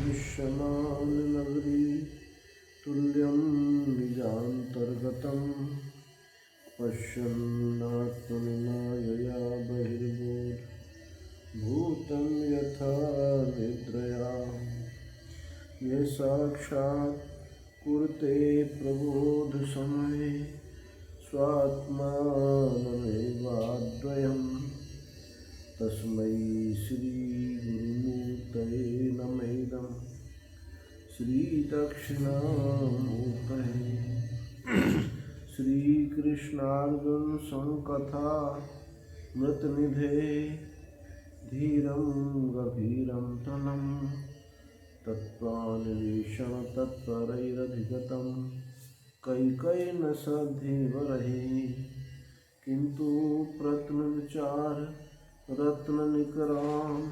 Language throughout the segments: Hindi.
विश्वमाननगरी तुल्यं निजान्तर्गतं पश्यन्नात्मनिमायया बहिर्भूतं यथा निद्रया ये साक्षात् कुरुते प्रबोधसमये स्वात्मानमेवाद्वयम् तस्मै श्रीगुरुमूर्तये नमः श्रीदक्षिणामूर्तये श्रीकृष्णार्जुन संकथा मृतनिधे धीरं गभीरं तनं तत्त्वान्वेषण तत्परैरधिगतं कैकेय्येन सधीवरहि किन्तु प्रत्नविचार रत्ननिकरान्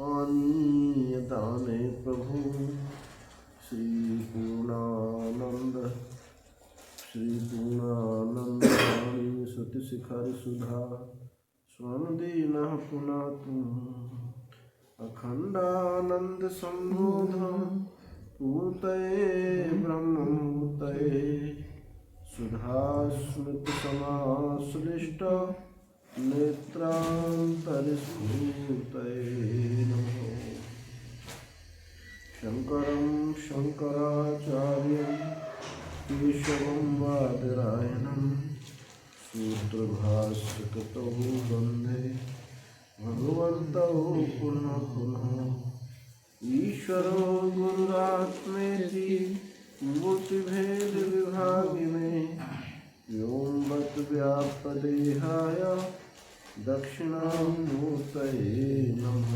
आनीय दाने प्रभु श्रीपूर्णानंद वाणी श्रुतिशिखर सुधा स्वनदीनः पुनातु अखंडानंद संबोधं पूर्तये ब्रह्ममूर्तये सुधा स्मृति समाश्लिष्ट नेत्रान्तरस्फूर्तये नमः। शंकरं शंकराचार्यं केशवं बादरायणं सूत्रभाष्यकृतौ वन्दे भगवन्तौ पुनः पुनः। ईश्वरो गुरुरात्मेति मूर्तिभेदविभागिने व्योमवद्व्याप्तदेहाय दक्षिणामूर्तये नमः।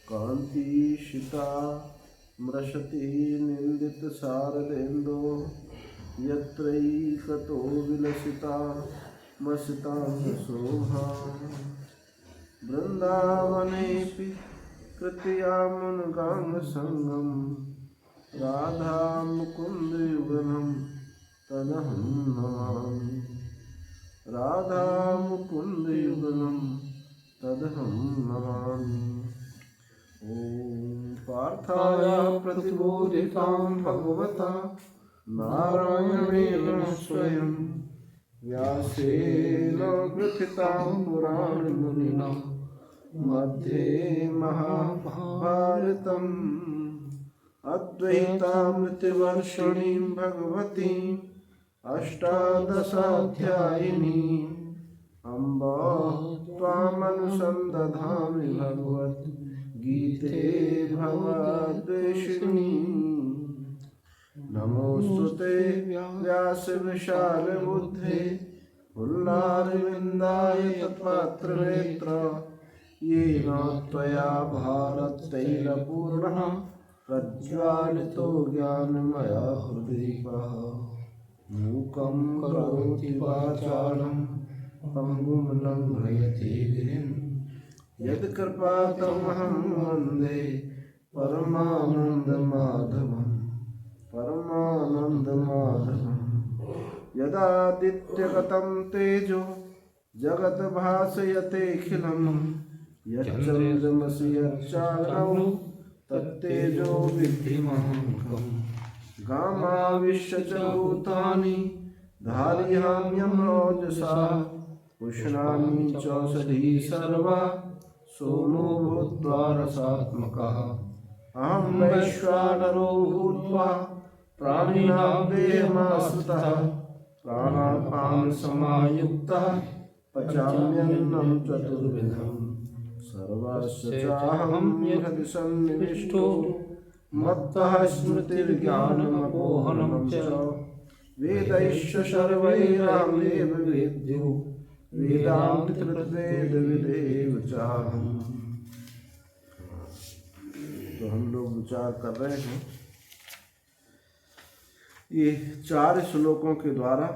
कान्तिशिता मृषति निन्दितशारदेन्दो यत्रैकतो विलसिता मसिताङ्गशोभा वृन्दावनेऽपि कृत्यामुनगाङ्गसङ्गं राधा मुकुन्दयुगलं तदहं नमामि राधा मुकुन्दयुगलं तदहं नमामि। ॐ पार्थाय प्रतिबोधितां भगवता नारायणेन स्वयं व्यासेन ग्रथितां पुराणमुनिना मध्ये महाभारतम् अद्वैतामृतवर्षिणीं भगवतीं अष्टादशाध्यायिनीं अम्ब त्वामनुसन्दधामि भगवद्गीते भवद्वेषिणीं। नमोऽस्तुते व्यासविशालबुद्धे पुल्लारविन्दाय तत्पात्रनेत्र येन त्वया भारततैलपूर्णः प्रज्वालितो ज्ञानमया हृदीपः। मूकं करोति वाचालं पङ्गुं लङ्घयति गिरिं यत्कृपातमहं वन्दे परमानन्दमाधवम् परमानन्दमाधवम्। यदादित्यगतं तेजो जगद्भासयतेऽखिलं यच्चन्द्रमसि यच्चाग्नौ तत्तेजो विद्धि महान्तम्। गामाविश्य च भूतानि धारयाम्यमरोजसा पुष्णामि चौषधी सर्वा सोमो भूत्वा रसात्मकः। अहं वैश्वानरो भूत्वा प्राणिनां देहमाश्रितः प्राणापानसमायुक्तः पचाम्यन्नं चतुर्विधम्। सर्वस्य चाहं हृदि सन्निविष्टो मत्तः स्मृतिर्ज्ञानमपोहनं च वेदैश्च सर्वैरहमेव वेद्यो वेदान्तकृद्वेदविदेव च। चाहम्। तो हम लोग विचार कर रहे हैं ये 4 श्लोकों के द्वारा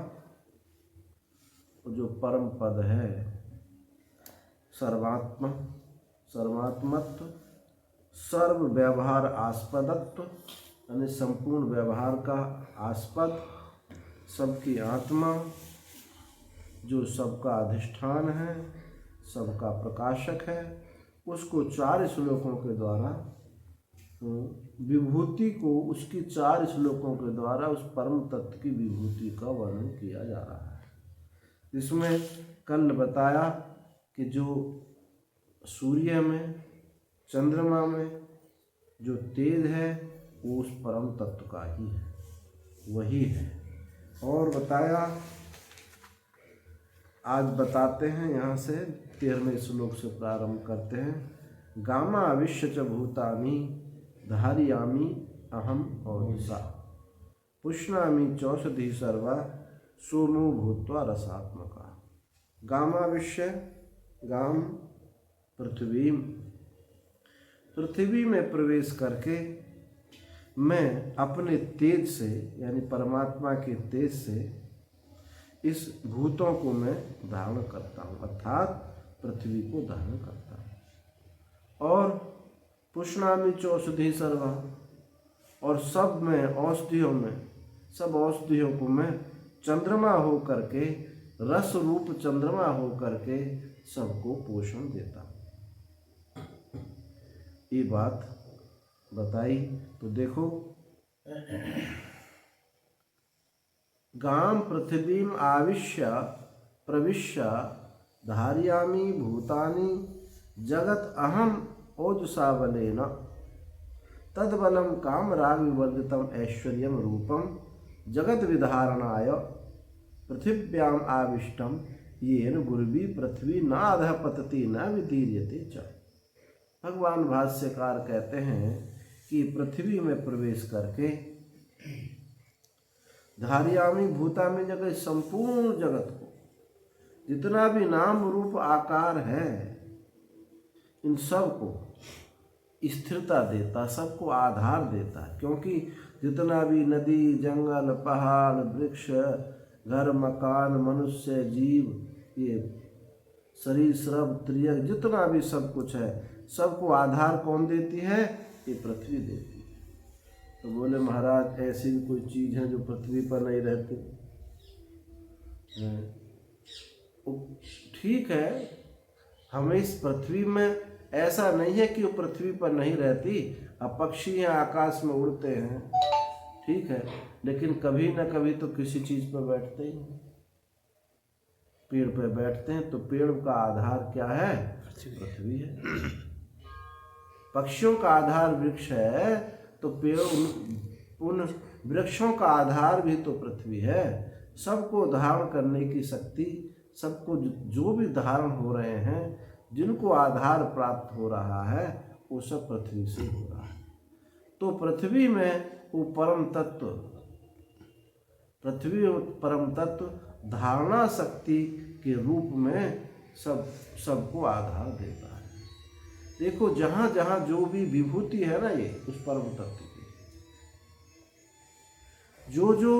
जो परम पद है सर्वात्मत्व, सर्व व्यवहार आस्पदत्व, यानी संपूर्ण व्यवहार का आस्पद, सबकी आत्मा, जो सबका अधिष्ठान है, सबका प्रकाशक है, उसको 4 श्लोकों के द्वारा विभूति को, उसकी 4 श्लोकों के द्वारा उस परम तत्व की विभूति का वर्णन किया जा रहा है। इसमें कल बताया कि जो सूर्य में, चंद्रमा में जो तेज है वो उस परम तत्व का ही है, वही है। और बताया, आज बताते हैं यहाँ से 13वें श्लोक से प्रारंभ करते हैं। गामा विश्व च भूतानि धारयामि अहम औषा पुष्णामि चौषधि सर्वा सोमो भूत्वा रसात्मका। गामा विश्व, गाम पृथ्वी में प्रवेश करके मैं अपने तेज से, यानी परमात्मा के तेज से इस भूतों को मैं धारण करता हूँ, अर्थात पृथ्वी को धारण करता हूँ। और पुष्णामि चौषधि सर्वा, और सब में औषधियों में, सब औषधियों को मैं चंद्रमा हो करके, रस रूप चंद्रमा हो करके सबको पोषण देता हूँ। ये बात बताई। तो देखो, गाम पृथ्वीम आविश्य प्रविश्य धारयामि भूतानि जगत अहम ओजसा बलेन तद्बलं कामराग विवर्जितम ऐश्वर्यम रूपम जगत विधारणाय पृथिव्याम आविष्टम येन गुरुवी पृथ्वी न अधः पतति न विदीर्यते च। भगवान भाष्यकार कहते हैं कि पृथ्वी में प्रवेश करके धारयामि भूतानि जगत, संपूर्ण जगत को, जितना भी नाम रूप आकार है, इन सब को स्थिरता देता, सबको आधार देता। क्योंकि जितना भी नदी, जंगल, पहाड़, वृक्ष, घर, मकान, मनुष्य, जीव, ये शरीर, श्रव, त्रियक, जितना भी सब कुछ है, सबको आधार कौन देती है? ये पृथ्वी देती है। तो बोले महाराज, ऐसी भी कोई चीज़ है जो पृथ्वी पर नहीं रहती? ठीक है, हमें इस पृथ्वी में ऐसा नहीं है कि वो पृथ्वी पर नहीं रहती। अब पक्षी हैं, आकाश में उड़ते हैं, ठीक है, लेकिन कभी ना कभी तो किसी चीज़ पर बैठते ही हैं। पेड़ पर बैठते हैं तो पेड़ का आधार क्या है? पृथ्वी है। पक्षियों का आधार वृक्ष है, तो पेड़, उन वृक्षों का आधार भी तो पृथ्वी है। सबको धारण करने की शक्ति, सबको जो भी धारण हो रहे हैं, जिनको आधार प्राप्त हो रहा है, वो सब पृथ्वी से हो रहा है। तो पृथ्वी में वो परम तत्व, पृथ्वी परम तत्व धारणा शक्ति के रूप में सबको आधार देता है। देखो, जहाँ जहाँ जो भी विभूति है ना, ये उस परम तत्व की, जो जो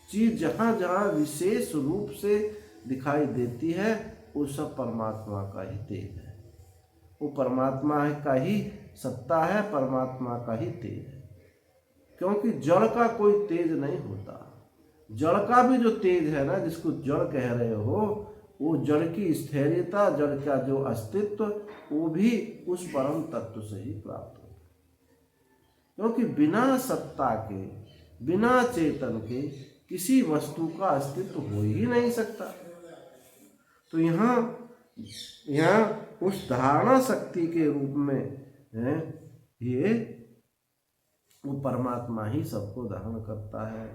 चीज जहाँ जहाँ विशेष रूप से दिखाई देती है, वो सब परमात्मा का ही तेज है। वो परमात्मा का ही सत्ता है, परमात्मा का ही तेज है। क्योंकि जड़ का कोई तेज नहीं होता। जड़ का भी जो तेज है ना, जिसको जड़ कह रहे हो, वो जड़ की स्थैर्यता, जड़ का जो अस्तित्व, वो भी उस परम तत्व से ही प्राप्त होता है। क्योंकि बिना सत्ता के, बिना चेतन के किसी वस्तु का अस्तित्व हो ही नहीं सकता। तो यहाँ उस धारणा शक्ति के रूप में है, ये वो परमात्मा ही सबको धारण करता है,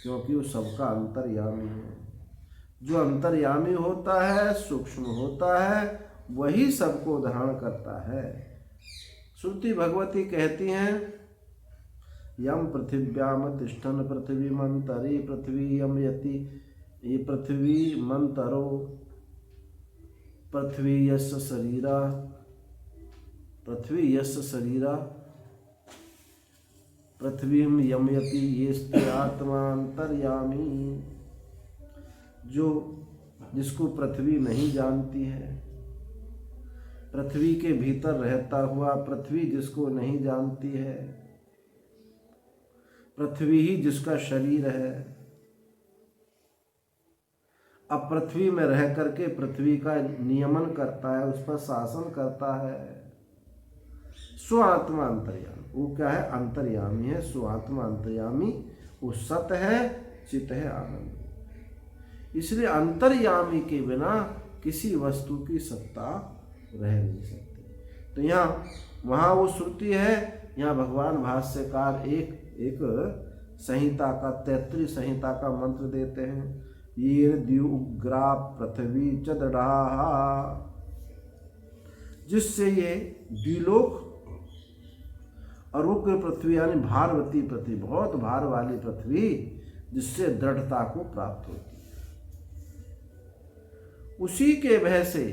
क्योंकि वो सबका अंतर्यामी है। जो अंतर्यामी होता है, सूक्ष्म होता है, वही सबको धारण करता है। श्रुति भगवती कहती हैं, यम पृथिव्याम तिष्ठन पृथ्वीमंतरी पृथ्वी यम यति, ये पृथ्वी मंतरो, पृथ्वी यस्य शरीरा, पृथ्वी यस्य शरीरा पृथ्वीम यमयति येस्ते आत्मा अंतर्यामी। जो जिसको पृथ्वी नहीं जानती है, पृथ्वी के भीतर रहता हुआ पृथ्वी जिसको नहीं जानती है, पृथ्वी ही जिसका शरीर है, अब पृथ्वी में रह करके पृथ्वी का नियमन करता है, उस पर शासन करता है। स्वात्मा अंतर्यामी, वो क्या है? अंतर्यामी है। स्वात्मा अंतर्यामी, वो सत है, चित है, आनंद। इसलिए अंतर्यामी के बिना किसी वस्तु की सत्ता रह नहीं सकती। तो यहाँ वहाँ वो श्रुति है, यहाँ भगवान भाष्यकार एक संहिता का 33 संहिता का मंत्र देते हैं। ये द्युग्रा पृथ्वी च दृढ़ा, जिससे ये द्विलोक और उग्र पृथ्वी यानी भारवती पृथ्वी, बहुत भार वाली पृथ्वी, जिससे दृढ़ता को प्राप्त होती है। उसी के भय से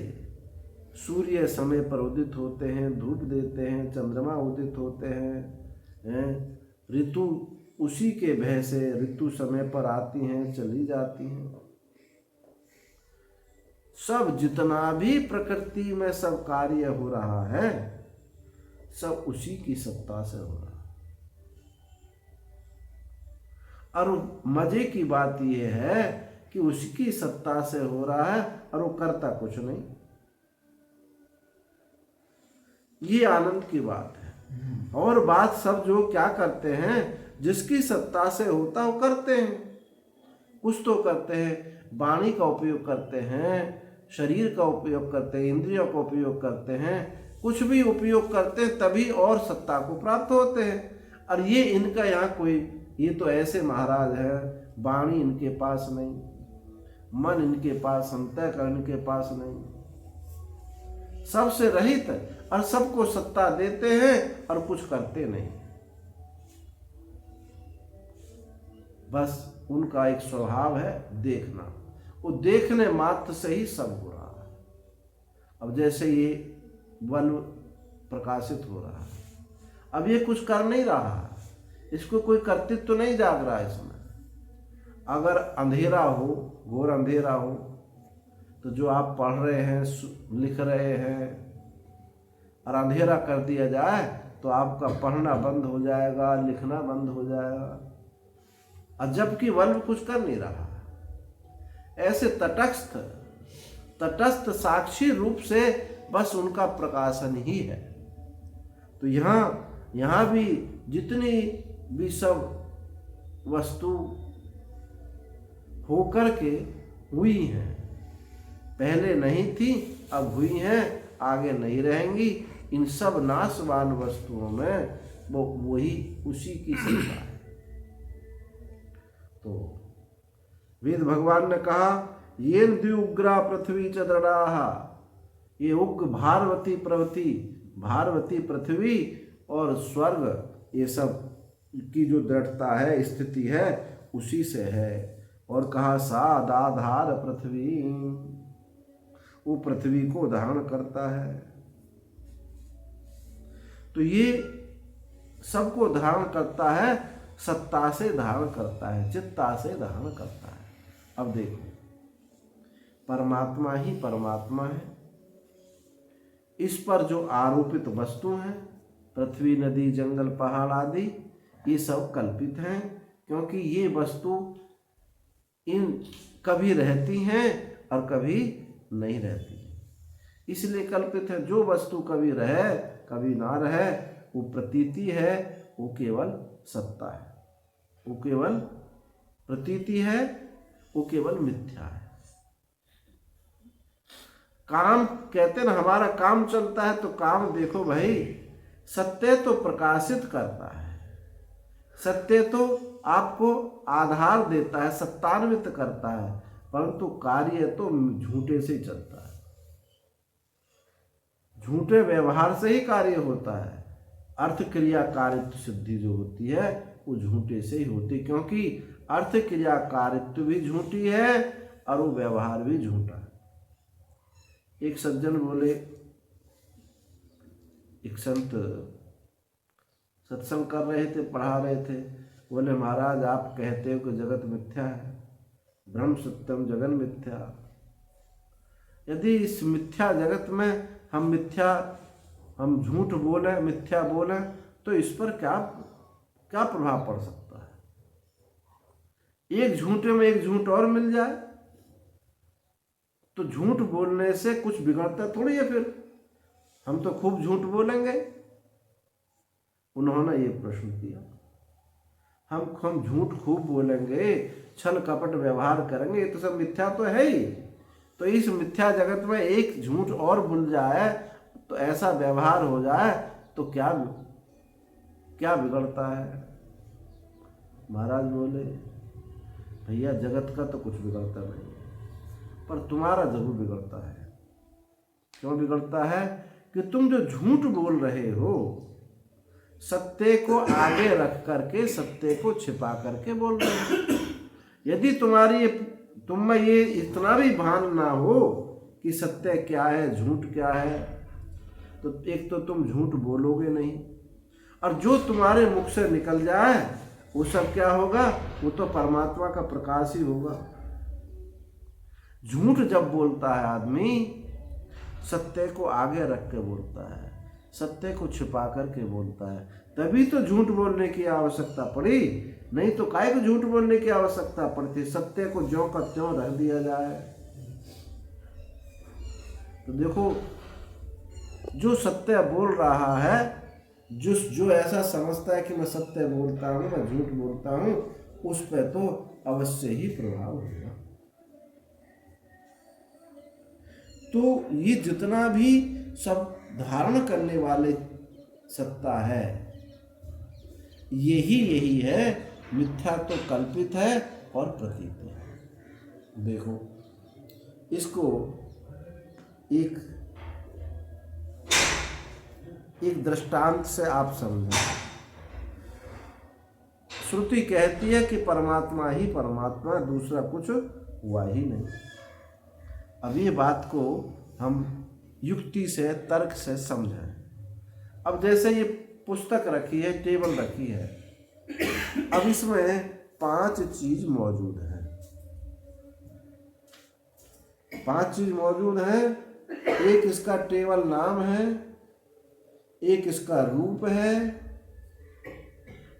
सूर्य समय पर उदित होते हैं, धूप देते हैं, चंद्रमा उदित होते हैं, ऋतु उसी के भय से ऋतु समय पर आती हैं, चली जाती हैं। सब जितना भी प्रकृति में सब कार्य हो रहा है, सब उसी की सत्ता से हो रहा है। और मजे की बात यह है कि उसकी सत्ता से हो रहा है और वो करता कुछ नहीं। ये आनंद की बात है। और बात सब जो क्या करते हैं, जिसकी सत्ता से होता वो करते हैं। कुछ तो करते हैं, वाणी का उपयोग करते हैं, शरीर का उपयोग करते हैं, इंद्रियों का उपयोग करते हैं, कुछ भी उपयोग करते हैं, तभी और सत्ता को प्राप्त होते हैं। और ये इनका यहाँ कोई, ये तो ऐसे महाराज है, वाणी इनके पास नहीं, मन इनके पास, अंतःकरण के पास नहीं, सबसे रहित और सबको सत्ता देते हैं और कुछ करते नहीं। बस उनका एक स्वभाव है देखना, वो देखने मात्र से ही सब हो रहा है। अब जैसे ये बल्ब प्रकाशित हो रहा है, अब ये कुछ कर नहीं रहा है, इसको कोई कर्तृत्व तो नहीं जाग रहा है इसमें। अगर अंधेरा हो, घोर अंधेरा हो, तो जो आप पढ़ रहे हैं, लिख रहे हैं, और अंधेरा कर दिया जाए तो आपका पढ़ना बंद हो जाएगा, लिखना बंद हो जाएगा। और जबकि बल्ब कुछ कर नहीं रहा। ऐसे तटस्थ साक्षी रूप से बस उनका प्रकाशन ही है। तो यहाँ भी जितनी भी सब वस्तु होकर के हुई हैं, पहले नहीं थी, अब हुई हैं, आगे नहीं रहेंगी। इन सब नाशवान वस्तुओं में वो वही उसी की सत्ता है। तो वेद भगवान ने कहा, ये द्युग्रा पृथ्वी च दृढ़ा, ये उग्र भारवती पृथ्वी और स्वर्ग, ये सब की जो दृढ़ता है, स्थिति है, उसी से है। और कहा सादाधार पृथ्वी, वो पृथ्वी को धारण करता है। तो ये सबको धारण करता है, सत्ता से धारण करता है, चित्ता से धारण करता है। अब देखो, परमात्मा ही परमात्मा है। इस पर जो आरोपित वस्तु हैं, पृथ्वी, नदी, जंगल, पहाड़ आदि, ये सब कल्पित हैं, क्योंकि ये वस्तु इन कभी रहती हैं और कभी नहीं रहती, इसलिए कल्पित है। जो वस्तु कभी रहे कभी ना रहे, वो प्रतीति है, वो केवल सत्ता है, वो केवल प्रतीति है, वो केवल मिथ्या है। काम कहते ना, हमारा काम चलता है, तो काम देखो भाई, सत्य तो प्रकाशित करता है, सत्य तो आपको आधार देता है, सत्तान्वित करता है, परंतु कार्य तो झूठे से ही चलता है। झूठे व्यवहार से ही कार्य होता है। अर्थ क्रिया कारित्व सिद्धि जो होती है, वो झूठे से ही होती, क्योंकि अर्थ क्रिया कारित्व भी झूठी है और वो व्यवहार भी झूठा है। एक सज्जन बोले, एक संत सत्संग कर रहे थे, पढ़ा रहे थे, बोले महाराज आप कहते हो कि जगत मिथ्या है, ब्रह्म सत्यम जगन मिथ्या। यदि इस मिथ्या जगत में हम झूठ बोले, मिथ्या बोले, तो इस पर क्या प्रभाव पड़ सकता है? एक झूठे में एक झूठ और मिल जाए तो झूठ बोलने से कुछ बिगड़ता थोड़ी है। फिर हम तो खूब झूठ बोलेंगे। उन्होंने ये प्रश्न किया, हम झूठ खूब बोलेंगे, छल कपट व्यवहार करेंगे, ये तो सब मिथ्या तो है ही। तो इस मिथ्या जगत में एक झूठ और भूल जाए, तो ऐसा व्यवहार हो जाए तो क्या बिगड़ता है? महाराज बोले भैया जगत का तो कुछ बिगड़ता नहीं है, पर तुम्हारा जरूर बिगड़ता है। क्यों बिगड़ता है? कि तुम जो झूठ बोल रहे हो, सत्य को आगे रख करके सत्य को छिपा करके बोल रहे हो। यदि तुम में ये इतना भी भान ना हो कि सत्य क्या है, झूठ क्या है, तो एक तो तुम झूठ बोलोगे नहीं, और जो तुम्हारे मुख से निकल जाए वो सब क्या होगा? वो तो परमात्मा का प्रकाश ही होगा। झूठ जब बोलता है आदमी, सत्य को आगे रख के बोलता है, सत्य को छिपा करके बोलता है, तभी तो झूठ बोलने की आवश्यकता पड़ी। नहीं तो काहे को झूठ बोलने की आवश्यकता पड़ती? सत्य को ज्यों का त्यों रख दिया जाए। तो देखो, जो सत्य बोल रहा है, जो ऐसा समझता है कि मैं सत्य बोलता हूँ, मैं झूठ बोलता हूँ, उस पर तो अवश्य ही प्रभाव होगा। तो ये जितना भी सब धारण करने वाले सत्ता है, यही है। मिथ्या तो कल्पित है और प्रतीत है। देखो, इसको एक दृष्टांत से आप समझें। श्रुति कहती है कि परमात्मा ही परमात्मा, दूसरा कुछ हुआ ही नहीं। अब ये बात को हम युक्ति से, तर्क से समझें। अब जैसे ये पुस्तक रखी है, टेबल रखी है, अब इसमें 5 चीज मौजूद है। 5 चीज मौजूद है। एक इसका टेबल नाम है, एक इसका रूप है,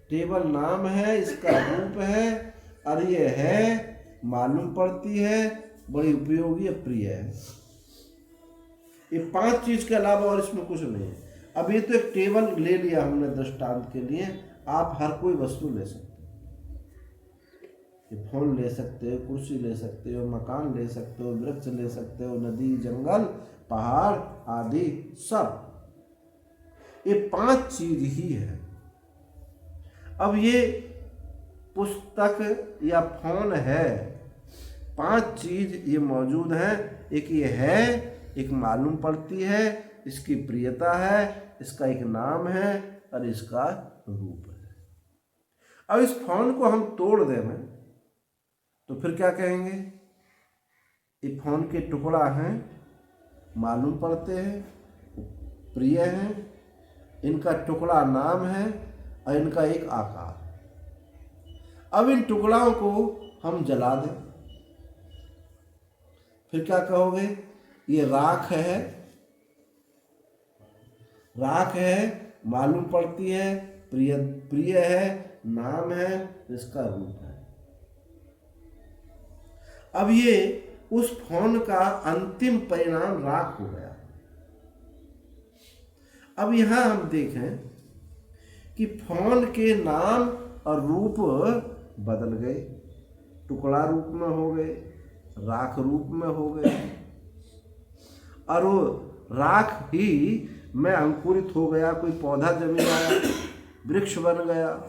टेबल नाम है, इसका रूप है, और ये है, मालूम पड़ती है, बड़ी उपयोगी, प्रिय है। ये 5 चीज के अलावा और इसमें कुछ नहीं है। अब ये तो एक टेबल ले लिया हमने दृष्टांत के लिए, आप हर कोई वस्तु ले सकते हो। फोन ले सकते हो, कुर्सी ले सकते हो, मकान ले सकते हो, वृक्ष ले सकते हो, नदी, जंगल, पहाड़ आदि सब। ये 5 चीज ही है। अब ये पुस्तक या फोन है, 5 चीज ये मौजूद है। एक ये है, एक मालूम पड़ती है, इसकी प्रियता है, इसका एक नाम है, और इसका रूप है। अब इस फोन को हम तोड़ दें तो फिर क्या कहेंगे? ये फोन के टुकड़ा हैं, मालूम पड़ते हैं, प्रिय हैं, इनका टुकड़ा नाम है, और इनका एक आकार। अब इन टुकड़ों को हम जला दें, फिर क्या कहोगे? ये राख है, राख है, मालूम पड़ती है, प्रिय है, नाम है, इसका रूप है। अब ये उस फोन का अंतिम परिणाम राख हो गया। अब यहां हम देखें कि फोन के नाम और रूप बदल गए, टुकड़ा रूप में हो गए, राख रूप में हो गए, और वो राख ही में अंकुरित हो गया, कोई पौधा जमीन आया, वृक्ष बन गया,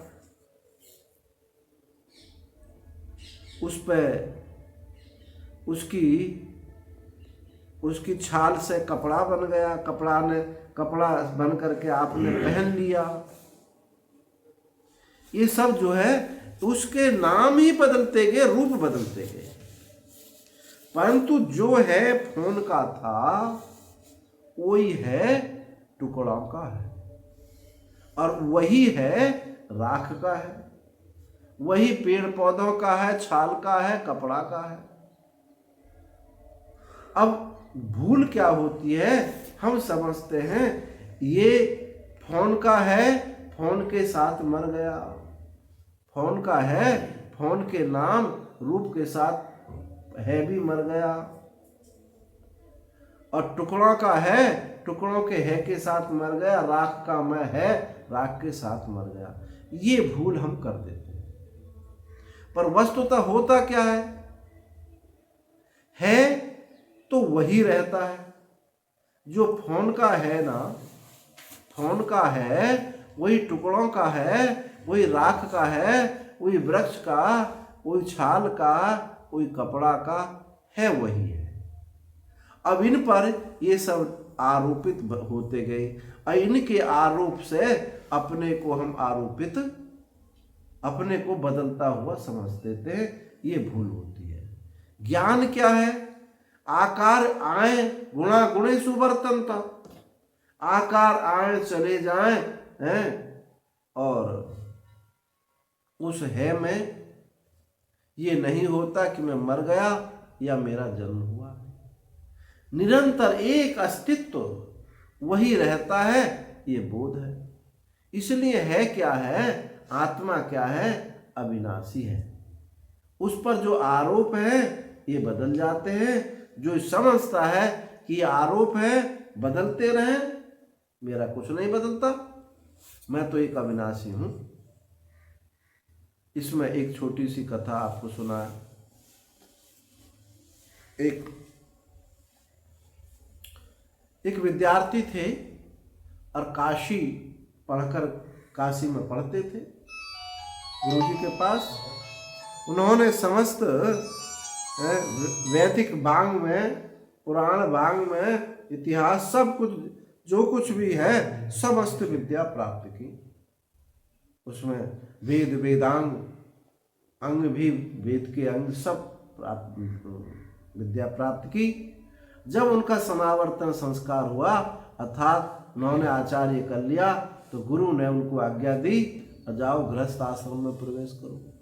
उस पे उसकी छाल से कपड़ा बन गया, कपड़ा बन करके आपने पहन लिया। ये सब जो है उसके नाम ही बदलते गए, रूप बदलते गए, परंतु जो है फोन का था वही है टुकड़ों का है, और वही है राख का है, वही पेड़ पौधों का है, छाल का है, कपड़ा का है। अब भूल क्या होती है, हम समझते हैं ये फोन का है, फोन के साथ मर गया, फोन का है, फोन के नाम रूप के साथ है भी मर गया, और टुकड़ों का है, टुकड़ों के है के साथ मर गया, राख का मैं है, राख के साथ मर गया। ये भूल हम कर देते हैं। पर वस्तुतः होता क्या है तो वही रहता है। जो फोन का है ना, फोन का है, वही टुकड़ों का है, वही राख का है, वही वृक्ष का, वही छाल का, वही कपड़ा का है, वही है। अब इन पर ये सब आरोपित होते गए, और इनके आरोप से अपने को हम आरोपित, अपने को बदलता हुआ समझते थे। ये भूल होती है। ज्ञान क्या है? आकार आए गुणा गुणे सुवर्तनता, आकार आए चले जाए हैं, और उस है में ये नहीं होता कि मैं मर गया या मेरा जन्म हुआ। निरंतर एक अस्तित्व वही रहता है, ये बोध है। इसलिए है क्या है, आत्मा क्या है, अविनाशी है। उस पर जो आरोप है ये बदल जाते हैं। जो समझता है कि ये आरोप है, बदलते रहें, मेरा कुछ नहीं बदलता, मैं तो एक अविनाशी हूं। इसमें एक छोटी सी कथा आपको सुना। एक विद्यार्थी थे और काशी पढ़कर, काशी में पढ़ते थे गुरुजी के पास। उन्होंने समस्त वैदिक भांग में, पुराण भांग में, इतिहास, सब कुछ जो कुछ भी है समस्त विद्या प्राप्त की। उसमें वेद, वेदांग, अंग भी, वेद के अंग सब विद्या प्राप्त की। जब उनका समावर्तन संस्कार हुआ, अर्थात उन्होंने आचार्य कर लिया, तो गुरु ने उनको आज्ञा दी, जाओ गृहस्थ आश्रम में प्रवेश करो।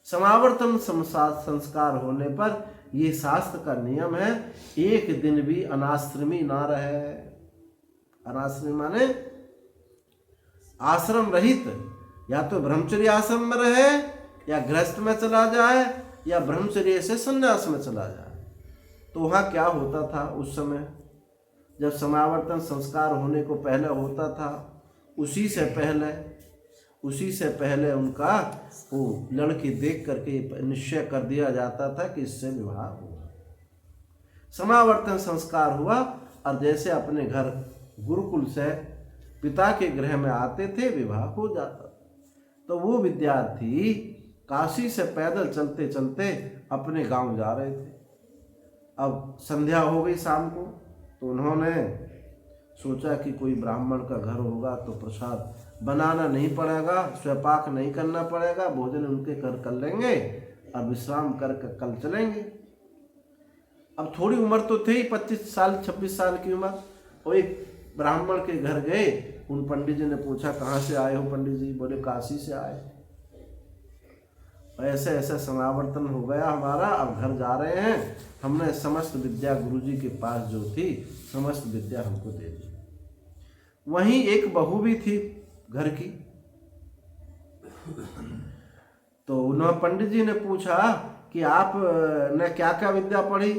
समावर्तन संस्कार होने पर ये शास्त्र का नियम है, एक दिन भी अनाश्रमी ना रहे। अनाश्रमी माने आश्रम रहित, या तो ब्रह्मचर्य आश्रम में रहे, या गृहस्थ में चला जाए, या ब्रह्मचर्य से संन्यास में चला जाए। तो वहाँ क्या होता था उस समय, जब समावर्तन संस्कार होने को पहले होता था, उसी से पहले उनका वो लड़की देख करके निश्चय कर दिया जाता था कि इससे विवाह होगा। समावर्तन संस्कार हुआ, और जैसे अपने घर गुरुकुल से पिता के गृह में आते थे, विवाह हो जाता। तो वो विद्यार्थी काशी से पैदल चलते चलते अपने गांव जा रहे थे। अब संध्या हो गई शाम को, तो उन्होंने सोचा कि कोई ब्राह्मण का घर होगा तो प्रसाद बनाना नहीं पड़ेगा, स्वयंपाक नहीं करना पड़ेगा, भोजन उनके घर कर लेंगे और विश्राम करके कल चलेंगे। अब थोड़ी उम्र तो थी, 25 साल 26 साल की उम्र। और एक ब्राह्मण के घर गए, उन पंडित जी ने पूछा कहाँ से आए हो पंडित जी? बोले काशी से आए। ऐसे ऐसे समावर्तन हो गया हमारा, अब घर जा रहे हैं, हमने समस्त विद्या गुरुजी के पास जो थी समस्त विद्या हमको दे दी। वहीं एक बहू भी थी घर की। तो उन्होंने पंडित जी ने पूछा कि आप ने क्या क्या विद्या पढ़ी?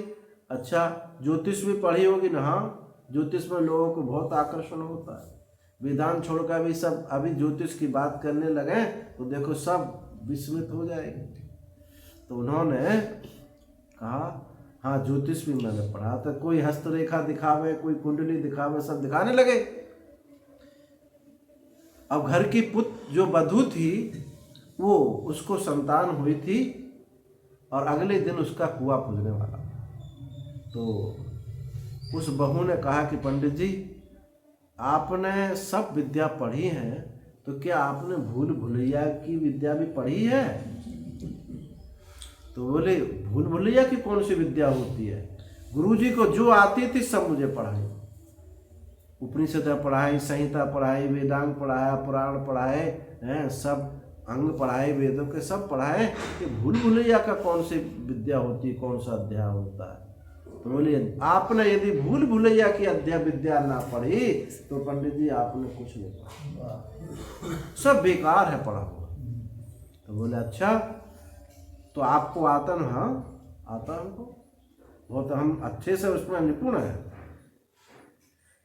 अच्छा, ज्योतिष भी पढ़ी होगी ना? हाँ, ज्योतिष में लोगों को बहुत आकर्षण होता है। वेदांत छोड़कर भी सब अभी ज्योतिष की बात करने लगे तो देखो सब विस्मित हो जाएंगे। तो उन्होंने कहा हाँ, ज्योतिष भी मैंने पढ़ा था। कोई हस्तरेखा दिखावे, कोई कुंडली दिखावे, सब दिखाने लगे। अब घर की पुत्र जो वधू थी, वो उसको संतान हुई थी और अगले दिन उसका कुआं खुलने वाला। तो उस बहू ने कहा कि पंडित जी, आपने सब विद्या पढ़ी है, तो क्या आपने भूल भुलैया की विद्या भी पढ़ी है? तो बोले भूल भुलैया की कौन सी विद्या होती है? गुरुजी को जो आती थी सब मुझे पढ़ाई, उपनिषद पढ़ाई, संहिता पढ़ाई, वेदांग पढ़ाया, पुराण पढ़ाए हैं, सब अंग पढ़ाए, वेदों के सब पढ़ाए कि भूल भुलैया का कौन सी विद्या होती है, कौन सा अध्याय होता है। तो बोले आपने यदि भूल भुलैया की अध्याय विद्या ना पढ़ी तो पंडित जी आपने कुछ नहीं पढ़ा, सब बेकार है पढ़ा हुआ। तो बोले अच्छा तो आपको आता ना? हाँ आता हमको, बहुत हम अच्छे से उसमें निपुण है।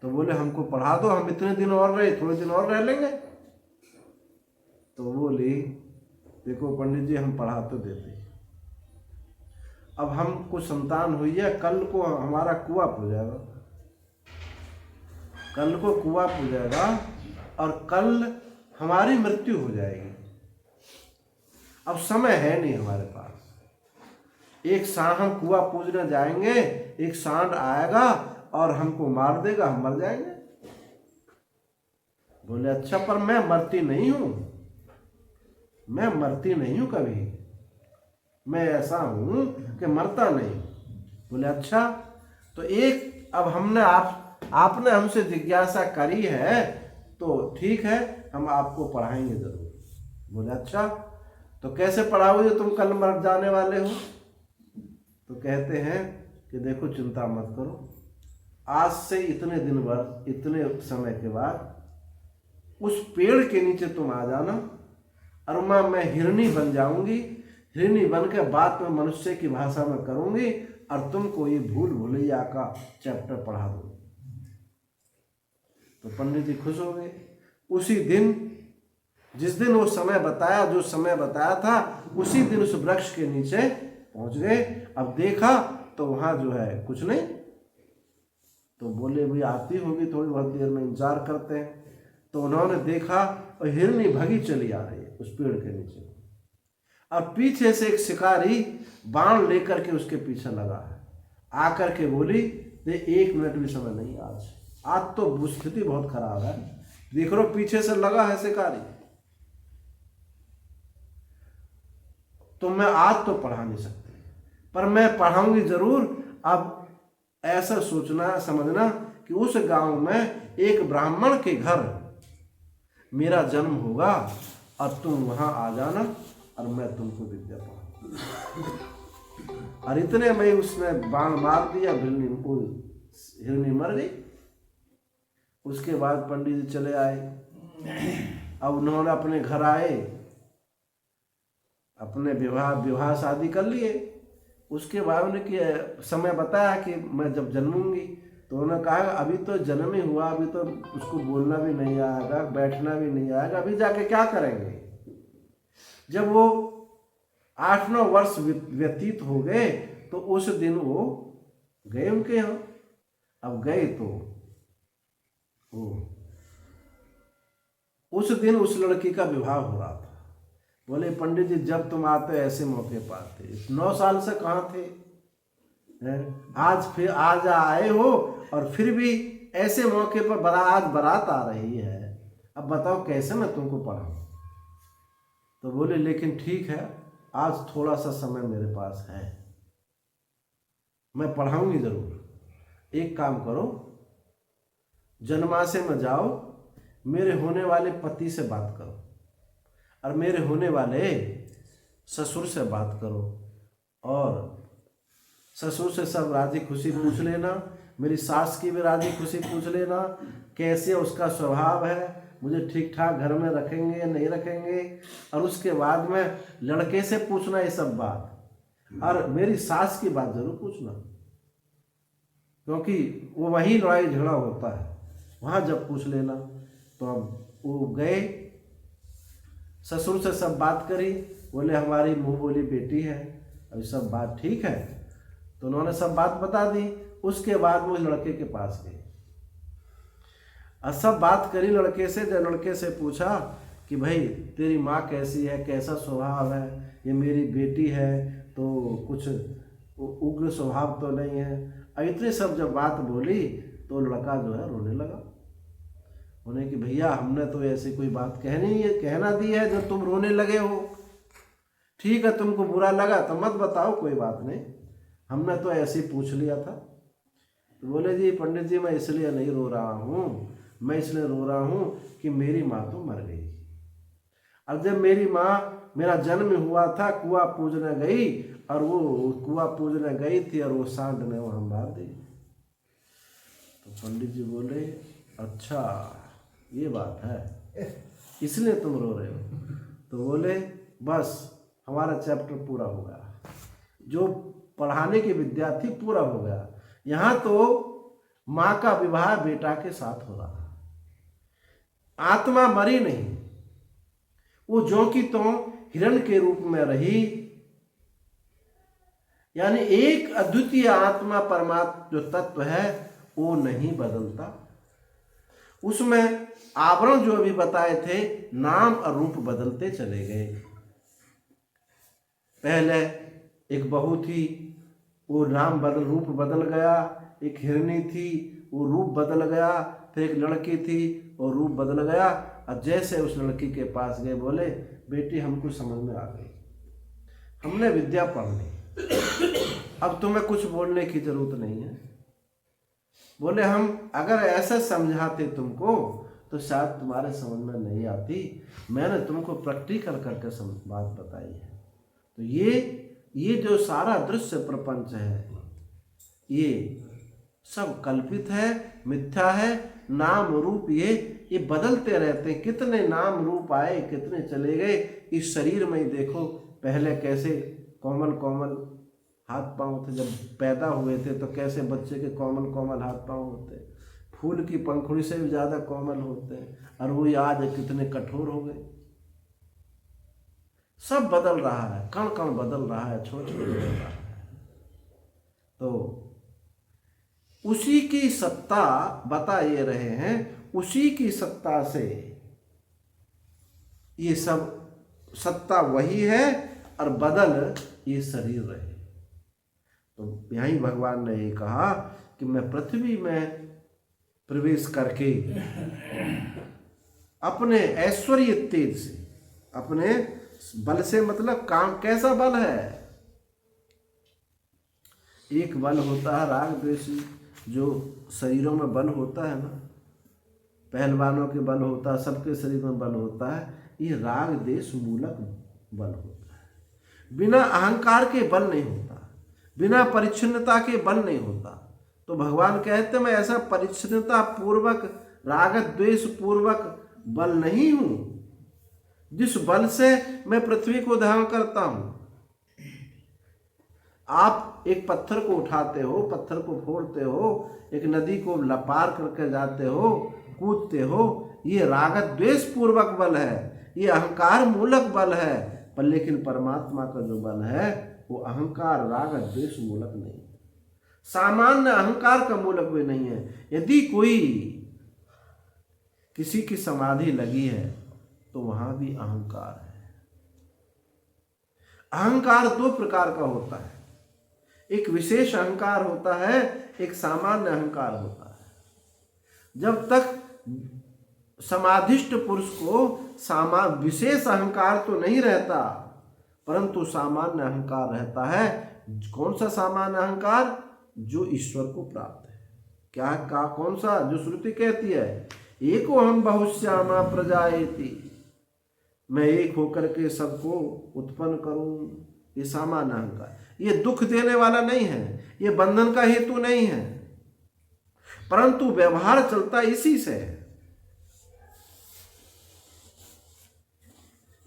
तो बोले हमको पढ़ा दो, हम इतने दिन और रहे, थोड़े दिन और रह लेंगे। तो बोली देखो पंडित जी हम पढ़ा तो देते, अब हमको संतान हुई है, कल को हमारा कुआं हो जाएगा, कल को कुआं हो जाएगा और कल हमारी मृत्यु हो जाएगी। अब समय है नहीं हमारे पास, एक सांड हम कुआं पूजने जाएंगे, एक सांड आएगा और हमको मार देगा, हम मर जाएंगे। बोले अच्छा पर मैं मरती नहीं हूं, मैं मरती नहीं हूं कभी, मैं ऐसा हूं कि मरता नहीं। बोले अच्छा तो एक अब हमने आपने हमसे जिज्ञासा करी है तो ठीक है, हम आपको पढ़ाएंगे जरूर। बोले अच्छा तो कैसे पढ़ाओगे, तुम कल मर जाने वाले हो? तो कहते हैं कि देखो चिंता मत करो, आज से इतने दिन बाद, इतने समय के बाद उस पेड़ के नीचे तुम आ जाना और मैं हिरनी बन जाऊंगी, हिरनी बन के बात में मनुष्य की भाषा में करूंगी और तुमको ये भूल भुलैया का चैप्टर पढ़ा दूंगी। तो पंडित जी खुश हो गए। उसी दिन जिस दिन वो समय बताया, जो समय बताया था, उसी दिन उस वृक्ष के नीचे पहुंच गए। अब देखा तो वहां जो है कुछ नहीं। तो बोले भाई आती होगी, थोड़ी बहुत देर में इंतजार करते हैं। तो उन्होंने देखा और हिरनी भगी चली आ रही है उस पेड़ के नीचे, और पीछे से एक शिकारी बाण लेकर के उसके पीछे लगा है। आकर के बोली दे 1 मिनट भी समय नहीं, आज तो स्थिति बहुत खराब है, देख लो पीछे से लगा है शिकारी, तो मैं आज तो पढ़ा नहीं सकती, पर मैं पढ़ाऊंगी जरूर। अब ऐसा सोचना समझना कि उस गांव में एक ब्राह्मण के घर मेरा जन्म होगा और तुम वहां आ जाना और मैं तुमको विद्या पढ़ाऊंगा। और इतने में उसने बाण मार दिया, हिरनी मर गई। उसके बाद पंडित जी चले आए। अब उन्होंने अपने घर आए, अपने विवाह शादी कर लिए। उसके बाद उन्हें समय बताया कि मैं जब जन्मूंगी, तो उन्होंने कहा अभी तो जन्म ही हुआ, अभी तो उसको बोलना भी नहीं आएगा, बैठना भी नहीं आएगा, अभी जाके क्या करेंगे। जब वो 8-9 वर्ष व्यतीत हो गए तो उस दिन वो गए उनके यहाँ। अब गए तो उस दिन उस लड़की का विवाह हो रहा था। बोले पंडित जी जब तुम आते ऐसे मौके पर आते, 9 साल से कहाँ थे, आज आए हो और फिर भी ऐसे मौके पर आज बारात आ रही है, अब बताओ कैसे मैं तुमको पढ़ाऊं। तो बोले लेकिन ठीक है, आज थोड़ा सा समय मेरे पास है, मैं पढ़ाऊंगी जरूर। एक काम करो, जनमासे में जाओ, मेरे होने वाले पति से बात करो और मेरे होने वाले ससुर से बात करो, और ससुर से सब राजी खुशी पूछ लेना, मेरी सास की भी राजी खुशी पूछ लेना, कैसे उसका स्वभाव है, मुझे ठीक ठाक घर में रखेंगे या नहीं रखेंगे। और उसके बाद में लड़के से पूछना ये सब बात, और मेरी सास की बात जरूर पूछना, क्योंकि वो वही लड़ाई झगड़ा होता है, वहाँ जब पूछ लेना। तो अब वो गए, ससुर से सब बात करी, बोले हमारी मुँह बोली बेटी है, अभी सब बात ठीक है। तो उन्होंने सब बात बता दी। उसके बाद वो लड़के के पास गए और सब बात करी लड़के से। जब लड़के से पूछा कि भाई तेरी माँ कैसी है, कैसा स्वभाव है, ये मेरी बेटी है तो कुछ उग्र स्वभाव तो नहीं है, इतने सब जब बात बोली तो लड़का जो है रोने लगा। उन्हें कि भैया हमने तो ऐसी कोई बात कहना दी है जो तुम रोने लगे हो, ठीक है, तुमको बुरा लगा तो मत बताओ, कोई बात नहीं, हमने तो ऐसे ही पूछ लिया था। तो बोले जी पंडित जी मैं इसलिए नहीं रो रहा हूँ, मैं इसलिए रो रहा हूँ कि मेरी माँ तो मर गई। अब जब मेरी माँ, मेरा जन्म हुआ था, कुआं पूजने गई, और वो कुआं पूजने गई थी और वो सांड ने वहाँ मार दी। तो पंडित जी बोले अच्छा ये बात है, इसलिए तुम रो रहे हो। तो बोले बस हमारा चैप्टर पूरा हो गया, जो पढ़ाने की विद्या थी पूरा हो गया। यहाँ तो माँ का विवाह बेटा के साथ हो रहा, आत्मा मरी नहीं, वो जो कि तो हिरण के रूप में रही। यानी एक अद्वितीय आत्मा परमात्मा जो तत्व है वो नहीं बदलता। उसमें आवरण जो अभी बताए थे, नाम और रूप बदलते चले गए। पहले एक बहू थी, वो नाम बदल, रूप बदल गया। एक हिरनी थी, वो रूप बदल गया। फिर एक लड़की थी और रूप बदल गया। और जैसे उस लड़की के पास गए, बोले बेटी हमको समझ में आ गई, हमने विद्या पढ़ ली, अब तुम्हें कुछ बोलने की जरूरत नहीं है। बोले हम अगर ऐसा समझाते तुमको तो शायद तुम्हारे समझ में नहीं आती, मैंने तुमको प्रैक्टिकल करके बात बताई है। तो ये जो सारा दृश्य प्रपंच है ये सब कल्पित है, मिथ्या है। नाम रूप ये बदलते रहते हैं। कितने नाम रूप आए, कितने चले गए। इस शरीर में ही देखो, पहले कैसे कोमल कोमल हाथ पांव थे, जब पैदा हुए थे तो कैसे बच्चे के कोमल कोमल हाथ पांव होते, फूल की पंखुड़ी से भी ज़्यादा कोमल होते हैं, और वो आज कितने कठोर हो गए। सब बदल रहा है, कण कण बदल रहा है, छोटे छोटे बदल रहा है। तो उसी की सत्ता बता ये रहे हैं, उसी की सत्ता से ये सब सत्ता वही है, और बदल ये शरीर रहे। तो यहीं भगवान ने ये कहा कि मैं पृथ्वी में प्रवेश करके अपने ऐश्वर्य तेज से, अपने बल से, मतलब काम कैसा बल है। एक बल होता है राग द्वेष, जो शरीरों में बल होता है ना, पहलवानों के बल होता है, सबके शरीर में बल होता है। ये राग द्वेष मूलक बल होता है। बिना अहंकार के बल नहीं होता, बिना परिच्छिन्नता के बल नहीं होता। तो भगवान कहते मैं ऐसा परिच्छिन्नता पूर्वक, राग द्वेष पूर्वक बल नहीं हूं, जिस बल से मैं पृथ्वी को धारण करता हूं। आप एक पत्थर को उठाते हो, पत्थर को फोड़ते हो, एक नदी को लपार करके जाते हो, कूदते हो, ये राग द्वेष पूर्वक बल है, ये अहंकार मूलक बल है। पर लेकिन परमात्मा का जो बल है वो अहंकार राग द्वेष मूलक नहीं, सामान्य अहंकार का मूलक भी नहीं है। यदि कोई किसी की समाधि लगी है तो वहां भी अहंकार है। अहंकार दो प्रकार का होता है, एक विशेष अहंकार होता है, एक सामान्य अहंकार होता है। जब तक समाधिष्ट पुरुष को विशेष अहंकार तो नहीं रहता, परंतु सामान्य अहंकार रहता है। कौन सा सामान्य अहंकार? जो ईश्वर को प्राप्त है। क्या कौन सा? जो श्रुति कहती है एको हम बहुश्यामा प्रजाएति, मैं एक होकर के सबको उत्पन्न करूं। ये सामान्य अहंकार, ये दुख देने वाला नहीं है, ये बंधन का हेतु नहीं है, परंतु व्यवहार चलता इसी से।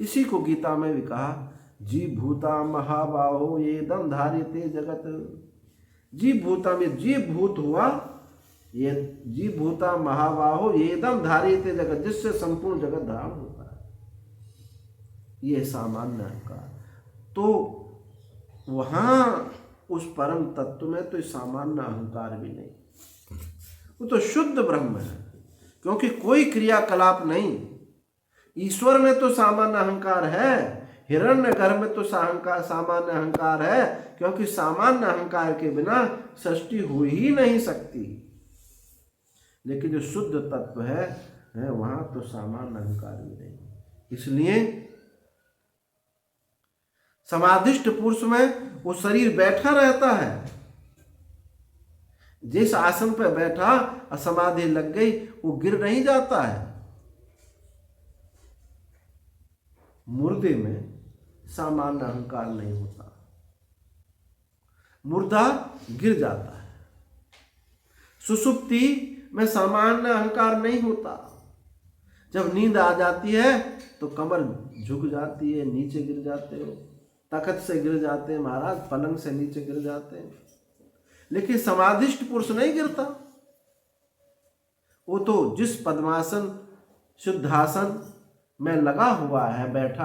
इसी को गीता में भी कहा, जीव भूता महाबाहो ये दम धार्यते जगत। जीव भूता में जीव भूत हुआ, ये जीव भूता महाबाहो ये दम धार्यते जगत, जिससे संपूर्ण जगत धारण होता है। ये सामान्य अहंकार। तो वहां उस परम तत्व में तो सामान्य अहंकार भी नहीं, वो तो शुद्ध ब्रह्म है, क्योंकि कोई क्रियाकलाप नहीं। ईश्वर में तो सामान्य अहंकार है, हिरण्यगर्भ में तो सामान्य अहंकार है, क्योंकि सामान्य अहंकार के बिना सृष्टि हो ही नहीं सकती। लेकिन जो शुद्ध तत्व है वहां तो सामान्य अहंकार भी नहीं। इसलिए समाधिष्ट पुरुष में वो शरीर बैठा रहता है। जिस आसन पर बैठा और समाधि लग गई वो गिर नहीं जाता है। मुर्दे में सामान्य अहंकार नहीं होता, मुर्दा गिर जाता है। सुषुप्ति में सामान्य अहंकार नहीं होता। जब नींद आ जाती है तो कमर झुक जाती है, नीचे गिर जाते हो, तख्त से गिर जाते हैं महाराज, पलंग से नीचे गिर जाते हैं। लेकिन समाधिष्ट पुरुष नहीं गिरता। वो तो जिस पद्मासन शुद्धासन में लगा हुआ है, बैठा